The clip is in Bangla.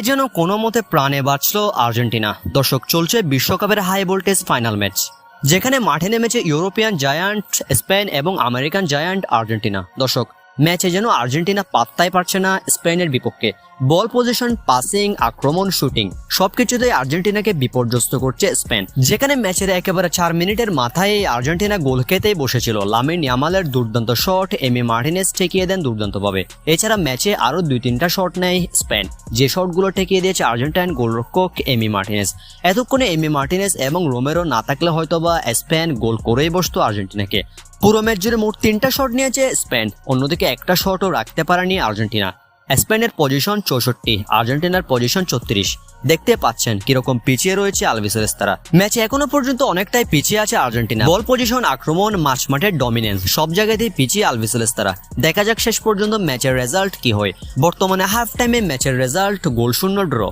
যেন কোনো মতে প্রাণে বাঁচলো আর্জেন্টিনা। দর্শক, চলছে বিশ্বকাপের হাই ভোল্টেজ ফাইনাল ম্যাচ, যেখানে মাঠে নেমেছে ইউরোপিয়ান জায়ান্ট স্পেন এবং আমেরিকান জায়ান্ট আর্জেন্টিনা। দর্শক, ম্যাচে যেন আর্জেন্টিনা পাত্তাই পারছে না স্পেনের বিপক্ষে। বল পজিশন, পাসিং, আক্রমণ, শুটিং সবকিছুতেই আর্জেন্টিনাকে বিপর্যস্ত করছে স্পেন। যেখানে ম্যাচের একেবারে 4 মিনিটের মাথায় আর্জেন্টিনা গোল খেতেই বসেছিল। লামিন ইয়ামালের দুর্দান্ত শট, এমি মার্টিনেজ ঠেকিয়ে দেন দুর্দান্তভাবে। এছাড়া ম্যাচে আরো 2-3টা শট নেয় স্পেন, যে শটগুলো ঠেকিয়ে দিয়েছে আর্জেন্টাইন গোলরক্ষক এমি মার্টিনেজ। এতক্ষণে এমি মার্টিনেজ এবং রোমেরো না থাকলে হয়তোবা স্পেন গোল করেই বসতো আর্জেন্টিনাকে। পুরো ম্যাচ জুড়ে মোট 3টা শট নিয়েছে স্পেন, অন্যদিকে একটা শটও রাখতে পারেনি আর্জেন্টিনা। স্পেনের পজিশন 64, আর্জেন্টিনার পজিশন 34। দেখতে পাচ্ছেন কিরকম পিছিয়ে রয়েছে আলবিসেলেস্তারা। ম্যাচে এখনো পর্যন্ত অনেকটাই পিছিয়ে আছে আর্জেন্টিনা। বল পজিশন, আক্রমণ, মাঠের ডমিনেন্স সব জায়গাতেই পিছিয়ে আলবিসেলেস্তারা। দেখা যাক শেষ পর্যন্ত ম্যাচের রেজাল্ট কি হয়। বর্তমানে হাফ টাইমে ম্যাচের রেজাল্ট গোলশূন্য ড্র।